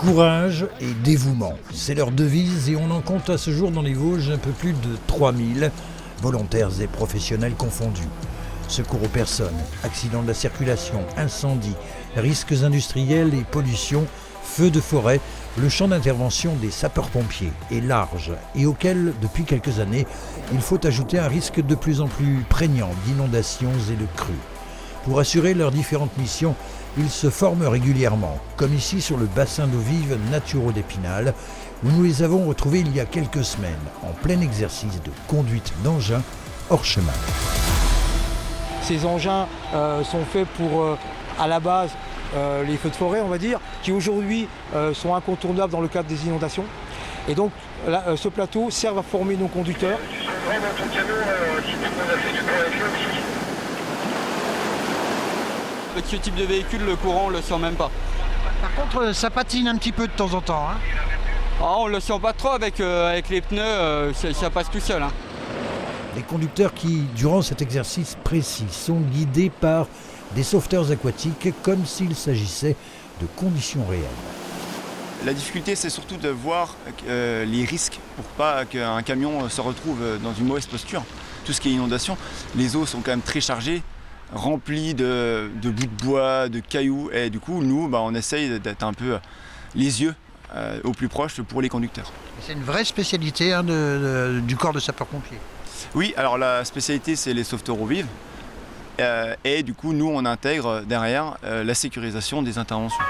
Courage et dévouement, c'est leur devise et on en compte à ce jour dans les Vosges un peu plus de 3000, volontaires et professionnels confondus. Secours aux personnes, accidents de la circulation, incendies, risques industriels et pollution, feux de forêt, le champ d'intervention des sapeurs-pompiers est large et auquel, depuis quelques années, il faut ajouter un risque de plus en plus prégnant d'inondations et de crues. Pour assurer leurs différentes missions, ils se forment régulièrement, comme ici sur le bassin d'eau vive Naturo d'Épinal, où nous les avons retrouvés il y a quelques semaines, en plein exercice de conduite d'engins hors chemin. Ces engins sont faits pour, à la base, les feux de forêt, on va dire, qui aujourd'hui sont incontournables dans le cadre des inondations. Et donc, là, ce plateau sert à former nos conducteurs. Ce type de véhicule, le courant, on ne le sent même pas. Par contre, ça patine un petit peu de temps en temps. Hein. Ah, on ne le sent pas trop avec les pneus, ça passe tout seul. Hein. Les conducteurs qui, durant cet exercice précis, sont guidés par des sauveteurs aquatiques comme s'il s'agissait de conditions réelles. La difficulté, c'est surtout de voir les risques pour pas qu'un camion se retrouve dans une mauvaise posture. Tout ce qui est inondation, les eaux sont quand même très chargées, remplies de bouts de bois, de cailloux. Et du coup, nous, on essaye d'être un peu les yeux au plus proche pour les conducteurs. C'est une vraie spécialité du corps de sapeurs-pompiers. Oui, alors la spécialité, c'est les sauveteurs eau vive. Et du coup, nous, on intègre derrière la sécurisation des interventions.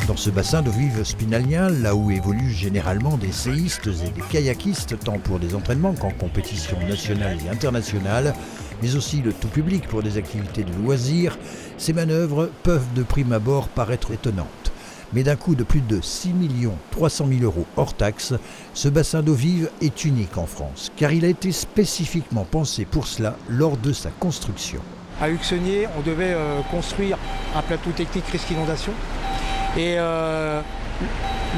Dans ce bassin d'eau vive spinalien, là où évoluent généralement des séistes et des kayakistes, tant pour des entraînements qu'en compétition nationale et internationale, mais aussi le tout public pour des activités de loisirs, ces manœuvres peuvent de prime abord paraître étonnantes. Mais d'un coût de plus de 6 300 000 € hors taxe, ce bassin d'eau vive est unique en France, car il a été spécifiquement pensé pour cela lors de sa construction. À Huxonnier, on devait construire un plateau technique risque inondation. Et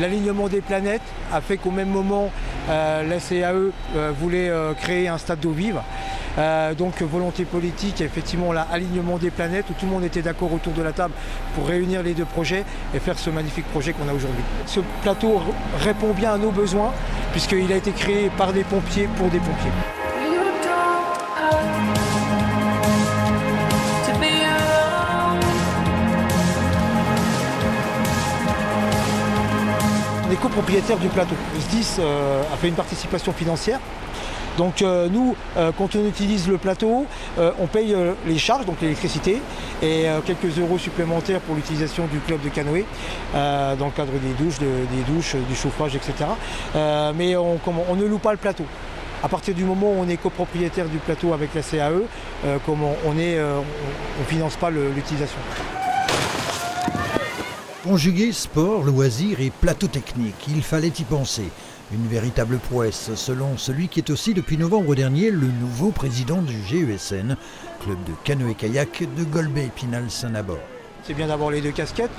l'alignement des planètes a fait qu'au même moment, la CAE voulait créer un stade d'eau vive. Donc volonté politique, effectivement l'alignement des planètes où tout le monde était d'accord autour de la table pour réunir les deux projets et faire ce magnifique projet qu'on a aujourd'hui. Ce plateau répond bien à nos besoins puisqu'il a été créé par des pompiers pour des pompiers. On est copropriétaire du plateau. Le SDIS a fait une participation financière. Donc nous, quand on utilise le plateau, on paye les charges, donc l'électricité, et quelques euros supplémentaires pour l'utilisation du club de canoë, dans le cadre des douches, du chauffage, etc. Mais on ne loue pas le plateau. À partir du moment où on est copropriétaire du plateau avec la CAE, on ne finance pas l'utilisation. Conjuguer sport, loisirs et plateau technique, il fallait y penser. Une véritable prouesse, selon celui qui est aussi depuis novembre dernier le nouveau président du GESN, club de canoë-kayak de Golbet-Épinal-Saint-Nabord. C'est bien d'avoir les deux casquettes,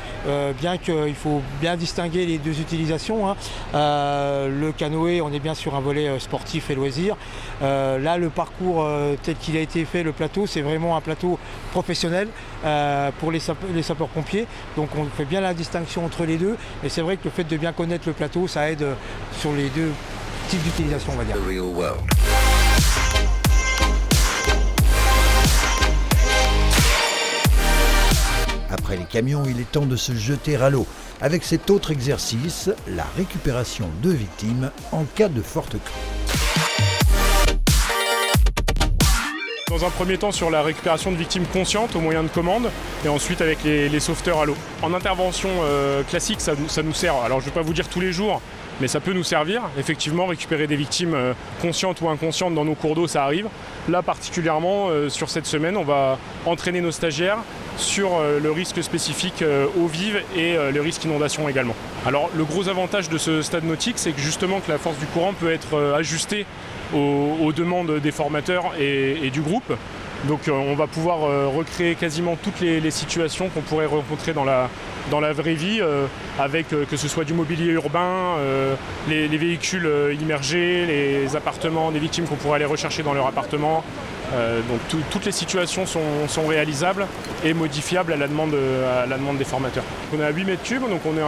bien qu'il faut bien distinguer les deux utilisations. Hein. Le canoë, on est bien sur un volet sportif et loisir. Là, le parcours tel qu'il a été fait, le plateau, c'est vraiment un plateau professionnel pour les sapeurs-pompiers. Donc on fait bien la distinction entre les deux. Et c'est vrai que le fait de bien connaître le plateau, ça aide sur les deux types d'utilisation, on va dire. Après les camions, il est temps de se jeter à l'eau, avec cet autre exercice, la récupération de victimes en cas de forte crue. Dans un premier temps sur la récupération de victimes conscientes au moyen de commande et ensuite avec les sauveteurs à l'eau. En intervention classique, ça nous sert, alors je ne vais pas vous dire tous les jours, mais ça peut nous servir. Effectivement, récupérer des victimes conscientes ou inconscientes dans nos cours d'eau, ça arrive. Là particulièrement, sur cette semaine, on va entraîner nos stagiaires sur le risque spécifique eau vive et le risque inondation également. Alors le gros avantage de ce stade nautique, c'est que justement que la force du courant peut être ajustée aux demandes des formateurs et du groupe. Donc on va pouvoir recréer quasiment toutes les situations qu'on pourrait rencontrer dans dans la vraie vie, avec que ce soit du mobilier urbain, les véhicules immergés, les appartements des victimes qu'on pourrait aller rechercher dans leur appartement. Donc toutes les situations sont réalisables et modifiables à la demande des formateurs. On est à 8 mètres cubes, donc on est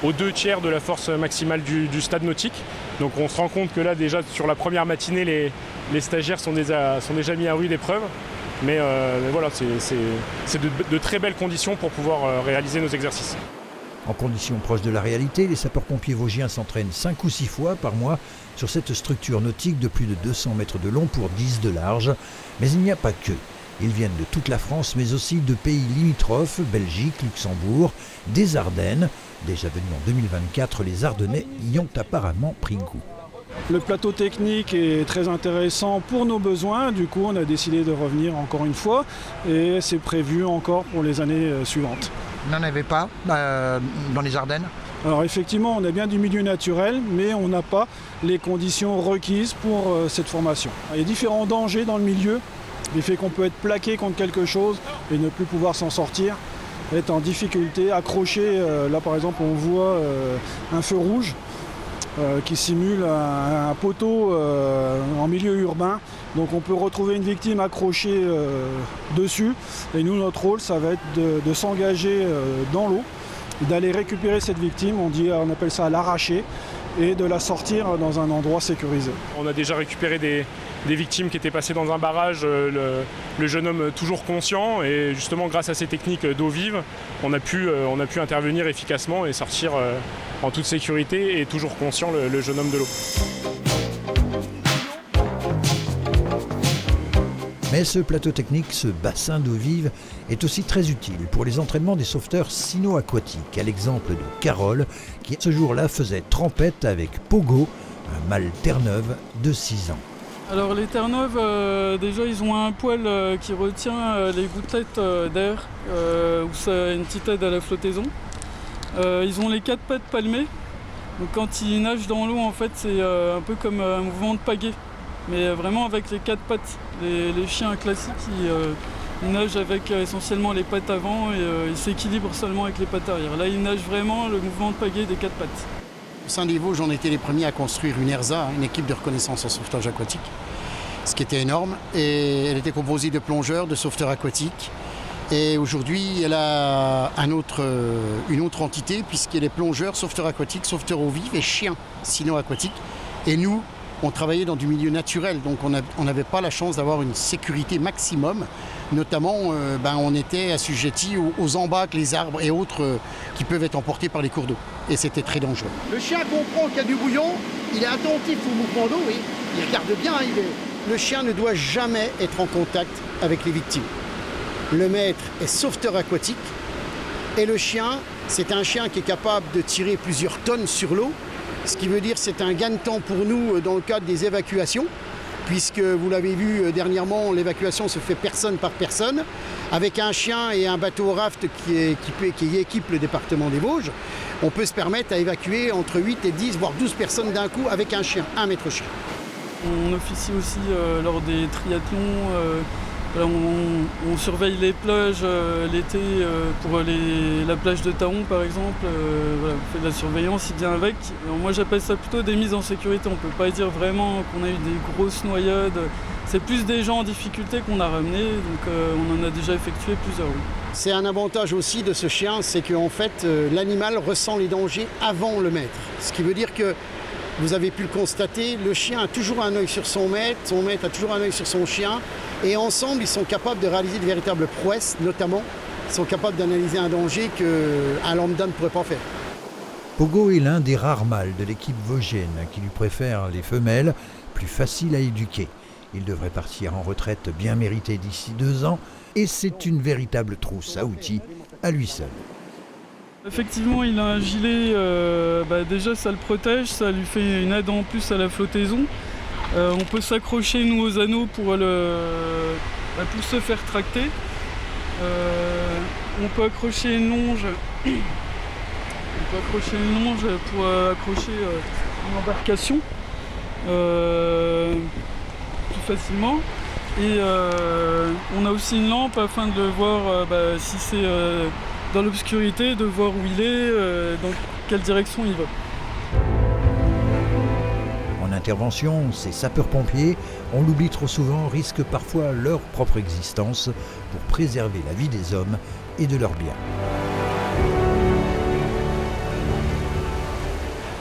aux 2/3 de la force maximale du stade nautique. Donc on se rend compte que là déjà sur la première matinée, les stagiaires sont déjà mis à rude épreuve. Mais voilà, c'est de très belles conditions pour pouvoir réaliser nos exercices. En conditions proches de la réalité, les sapeurs-pompiers vosgiens s'entraînent 5 ou 6 fois par mois sur cette structure nautique de plus de 200 mètres de long pour 10 de large. Mais il n'y a pas que. Ils viennent de toute la France, mais aussi de pays limitrophes, Belgique, Luxembourg, des Ardennes. Déjà venus en 2024, les Ardennais y ont apparemment pris goût. Le plateau technique est très intéressant pour nos besoins, du coup on a décidé de revenir encore une fois et c'est prévu encore pour les années suivantes. Vous n'en avez pas dans les Ardennes? Alors effectivement on est bien du milieu naturel mais on n'a pas les conditions requises pour cette formation. Il y a différents dangers dans le milieu, le fait qu'on peut être plaqué contre quelque chose et ne plus pouvoir s'en sortir, être en difficulté, accroché, là par exemple on voit un feu rouge. Qui simule un poteau en milieu urbain. Donc on peut retrouver une victime accrochée dessus. Et nous, notre rôle, ça va être de s'engager dans l'eau, d'aller récupérer cette victime, on appelle ça l'arracher, et de la sortir dans un endroit sécurisé. On a déjà récupéré des victimes qui étaient passées dans un barrage, le jeune homme toujours conscient, et justement grâce à ces techniques d'eau vive, on a pu intervenir efficacement et sortir en toute sécurité et toujours conscient le jeune homme de l'eau. Mais ce plateau technique, ce bassin d'eau vive, est aussi très utile pour les entraînements des sauveteurs sino-aquatiques, à l'exemple de Carole, qui ce jour-là faisait trempette avec Pogo, un mâle Terre-Neuve de 6 ans. Alors les Terre-Neuve, déjà ils ont un poil qui retient les gouttelettes d'air, où ça a une petite aide à la flottaison. Ils ont les 4 pattes palmées, donc quand ils nagent dans l'eau en fait c'est un peu comme un mouvement de pagaie, mais vraiment avec les 4 pattes. Les chiens classiques ils nagent avec essentiellement les pattes avant et ils s'équilibrent seulement avec les pattes arrière. Là ils nagent vraiment le mouvement de pagaie des 4 pattes. Au sein des Vosges, on était les premiers à construire une ERSA, une équipe de reconnaissance en sauvetage aquatique, ce qui était énorme. Et elle était composée de plongeurs, de sauveteurs aquatiques. Et aujourd'hui, elle a une autre entité, puisqu'elle est plongeur, sauveteur aquatique, sauveteur eau vive et chien sino-aquatique. Et nous, on travaillait dans du milieu naturel, donc on n'avait pas la chance d'avoir une sécurité maximum. Notamment, on était assujettis aux embâcles, les arbres et autres qui peuvent être emportés par les cours d'eau. Et c'était très dangereux. Le chien comprend qu'il y a du bouillon, il est attentif au mouvement d'eau, oui. Il regarde bien. Le chien ne doit jamais être en contact avec les victimes. Le maître est sauveteur aquatique et le chien, c'est un chien qui est capable de tirer plusieurs tonnes sur l'eau. Ce qui veut dire que c'est un gain de temps pour nous dans le cadre des évacuations, puisque vous l'avez vu dernièrement, l'évacuation se fait personne par personne. Avec un chien et un bateau raft qui équipe le département des Vosges, on peut se permettre à évacuer entre 8 et 10, voire 12 personnes d'un coup avec un chien, un maître chien. On officie aussi lors des triathlons. On surveille les plages l'été pour la plage de Taon par exemple. On fait de la surveillance, il vient avec. Alors, moi j'appelle ça plutôt des mises en sécurité. On ne peut pas dire vraiment qu'on a eu des grosses noyades. C'est plus des gens en difficulté qu'on a ramenés, donc on en a déjà effectué plusieurs. Oui. C'est un avantage aussi de ce chien, c'est qu'en fait l'animal ressent les dangers avant le maître. Ce qui veut dire que vous avez pu le constater, le chien a toujours un œil sur son maître a toujours un œil sur son chien. Et ensemble, ils sont capables de réaliser de véritables prouesses, notamment, ils sont capables d'analyser un danger qu'un lambda ne pourrait pas faire. Pogo est l'un des rares mâles de l'équipe vosgienne qui lui préfère les femelles, plus faciles à éduquer. Il devrait partir en retraite bien méritée d'ici 2 ans, et c'est une véritable trousse à outils à lui seul. Effectivement, il a un gilet, déjà ça le protège, ça lui fait une aide en plus à la flottaison. On peut s'accrocher nous aux anneaux pour se faire tracter. On peut accrocher une longe. Pour accrocher une embarcation plus facilement. Et on a aussi une lampe afin de voir si c'est dans l'obscurité, de voir où il est, dans quelle direction il va. En intervention, ces sapeurs-pompiers, on l'oublie trop souvent, risquent parfois leur propre existence pour préserver la vie des hommes et de leurs biens.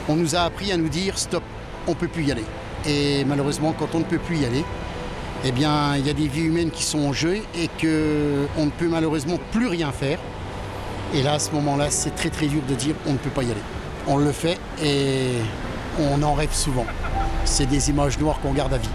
On nous a appris à nous dire stop, on ne peut plus y aller. Et malheureusement, quand on ne peut plus y aller, eh bien, il y a des vies humaines qui sont en jeu et qu'on ne peut malheureusement plus rien faire. Et là, à ce moment-là, c'est très très dur de dire on ne peut pas y aller. On le fait et on en rêve souvent. C'est des images noires qu'on garde à vie.